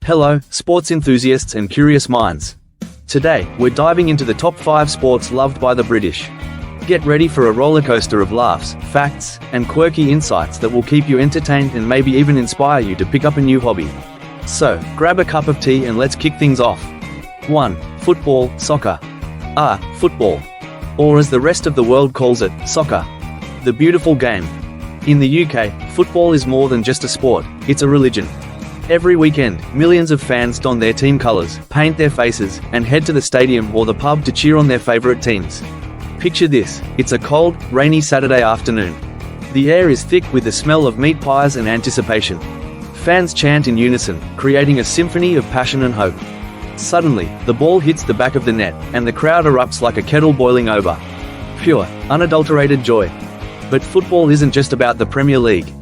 Hello, sports enthusiasts and curious minds. Today, we're diving into the top 5 sports loved by the British. Get ready for a rollercoaster of laughs, facts, and quirky insights that will keep you entertained and maybe even inspire you to pick up a new hobby. So, grab a cup of tea and let's kick things off. 1. Football, soccer. Football. Or as the rest of the world calls it, soccer. The beautiful game. In the UK, football is more than just a sport, it's a religion. Every weekend, millions of fans don their team colours, paint their faces, and head to the stadium or the pub to cheer on their favourite teams. Picture this, it's a cold, rainy Saturday afternoon. The air is thick with the smell of meat pies and anticipation. Fans chant in unison, creating a symphony of passion and hope. Suddenly, the ball hits the back of the net, and the crowd erupts like a kettle boiling over. Pure, unadulterated joy. But football isn't just about the Premier League.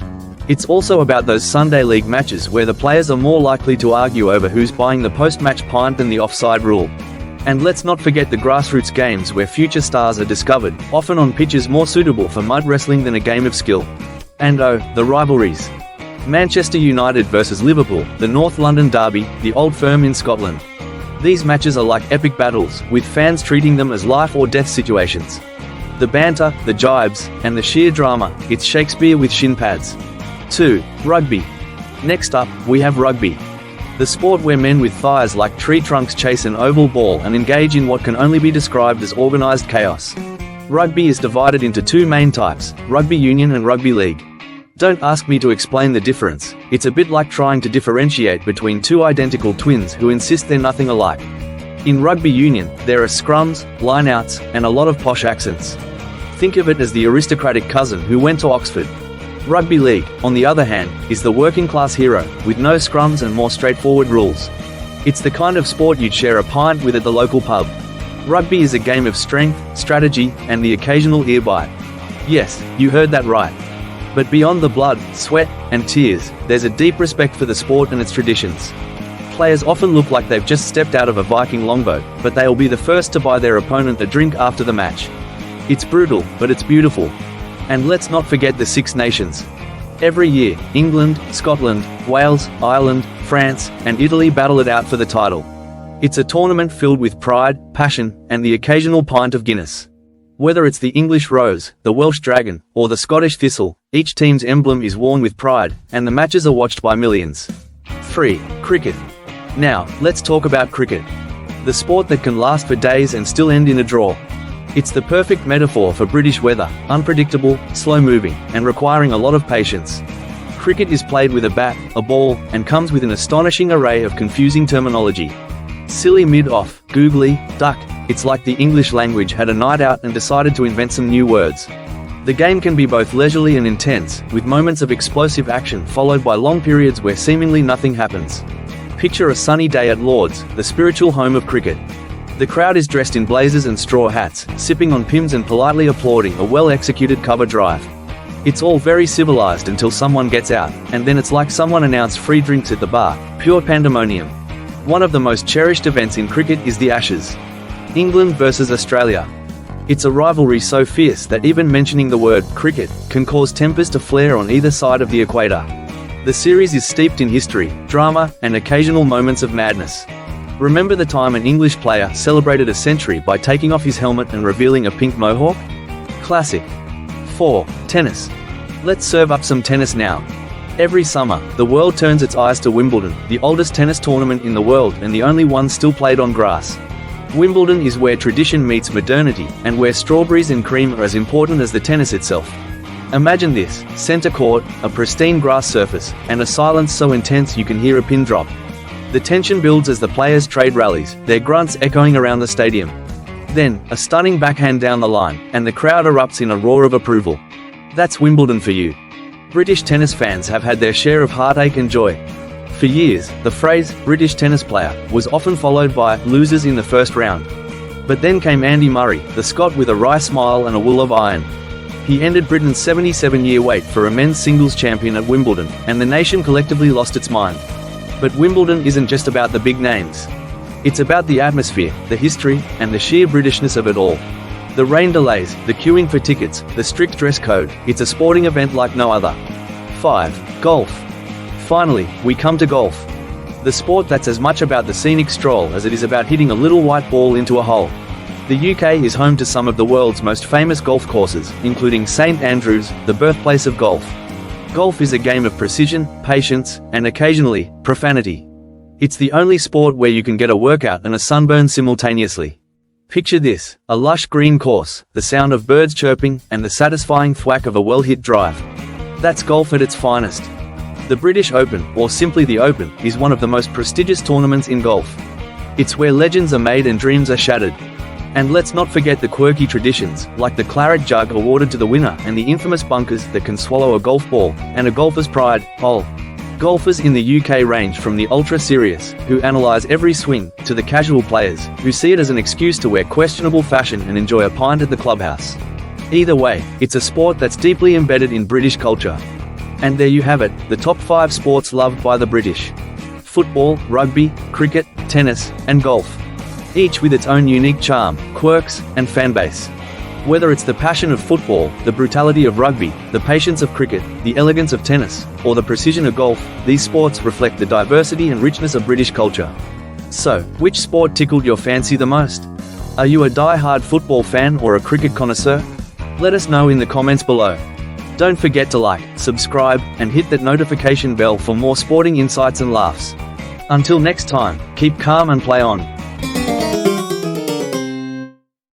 It's also about those Sunday league matches where the players are more likely to argue over who's buying the post-match pint than the offside rule. And let's not forget the grassroots games where future stars are discovered, often on pitches more suitable for mud wrestling than a game of skill. And oh, the rivalries. Manchester United versus Liverpool, the North London derby, the Old Firm in Scotland. These matches are like epic battles, with fans treating them as life or death situations. The banter, the jibes, and the sheer drama, it's Shakespeare with shin pads. 2. Rugby. Next up, we have rugby. The sport where men with thighs like tree trunks chase an oval ball and engage in what can only be described as organised chaos. Rugby is divided into 2 main types, rugby union and rugby league. Don't ask me to explain the difference, it's a bit like trying to differentiate between 2 identical twins who insist they're nothing alike. In rugby union, there are scrums, lineouts, and a lot of posh accents. Think of it as the aristocratic cousin who went to Oxford. Rugby league, on the other hand, is the working-class hero, with no scrums and more straightforward rules. It's the kind of sport you'd share a pint with at the local pub. Rugby is a game of strength, strategy, and the occasional ear bite. Yes, you heard that right. But beyond the blood, sweat, and tears, there's a deep respect for the sport and its traditions. Players often look like they've just stepped out of a Viking longboat, but they'll be the first to buy their opponent a drink after the match. It's brutal, but it's beautiful. And let's not forget the Six Nations. Every year, England, Scotland, Wales, Ireland, France, and Italy battle it out for the title. It's a tournament filled with pride, passion, and the occasional pint of Guinness. Whether it's the English Rose, the Welsh Dragon, or the Scottish Thistle, each team's emblem is worn with pride, and the matches are watched by millions. 3. Cricket. Now, let's talk about cricket. The sport that can last for days and still end in a draw. It's the perfect metaphor for British weather, unpredictable, slow-moving, and requiring a lot of patience. Cricket is played with a bat, a ball, and comes with an astonishing array of confusing terminology. Silly mid-off, googly, duck, it's like the English language had a night out and decided to invent some new words. The game can be both leisurely and intense, with moments of explosive action followed by long periods where seemingly nothing happens. Picture a sunny day at Lord's, the spiritual home of cricket. The crowd is dressed in blazers and straw hats, sipping on Pimm's and politely applauding a well-executed cover drive. It's all very civilized until someone gets out, and then it's like someone announced free drinks at the bar, pure pandemonium. One of the most cherished events in cricket is the Ashes. England versus Australia. It's a rivalry so fierce that even mentioning the word cricket can cause tempers to flare on either side of the equator. The series is steeped in history, drama, and occasional moments of madness. Remember the time an English player celebrated a century by taking off his helmet and revealing a pink mohawk? Classic. 4. Tennis. Let's serve up some tennis now. Every summer, the world turns its eyes to Wimbledon, the oldest tennis tournament in the world and the only one still played on grass. Wimbledon is where tradition meets modernity, and where strawberries and cream are as important as the tennis itself. Imagine this, centre court, a pristine grass surface, and a silence so intense you can hear a pin drop. The tension builds as the players trade rallies, their grunts echoing around the stadium. Then, a stunning backhand down the line, and the crowd erupts in a roar of approval. That's Wimbledon for you. British tennis fans have had their share of heartache and joy. For years, the phrase, British tennis player, was often followed by, losers in the first round. But then came Andy Murray, the Scot with a wry smile and a will of iron. He ended Britain's 77-year wait for a men's singles champion at Wimbledon, and the nation collectively lost its mind. But Wimbledon isn't just about the big names. It's about the atmosphere, the history, and the sheer Britishness of it all. The rain delays, the queuing for tickets, the strict dress code, it's a sporting event like no other. 5. Golf. Finally, we come to golf. The sport that's as much about the scenic stroll as it is about hitting a little white ball into a hole. The UK is home to some of the world's most famous golf courses, including St Andrews, the birthplace of golf. Golf is a game of precision, patience, and occasionally, profanity. It's the only sport where you can get a workout and a sunburn simultaneously. Picture this: a lush green course, the sound of birds chirping, and the satisfying thwack of a well-hit drive. That's golf at its finest. The British Open, or simply the Open, is one of the most prestigious tournaments in golf. It's where legends are made and dreams are shattered. And let's not forget the quirky traditions, like the claret jug awarded to the winner and the infamous bunkers that can swallow a golf ball, and a golfer's pride, hole. Golfers in the UK range from the ultra-serious, who analyse every swing, to the casual players, who see it as an excuse to wear questionable fashion and enjoy a pint at the clubhouse. Either way, it's a sport that's deeply embedded in British culture. And there you have it, the top 5 sports loved by the British. Football, rugby, cricket, tennis, and golf. Each with its own unique charm, quirks, and fanbase. Whether it's the passion of football, the brutality of rugby, the patience of cricket, the elegance of tennis, or the precision of golf, these sports reflect the diversity and richness of British culture. So, which sport tickled your fancy the most? Are you a die-hard football fan or a cricket connoisseur? Let us know in the comments below. Don't forget to like, subscribe, and hit that notification bell for more sporting insights and laughs. Until next time, keep calm and play on.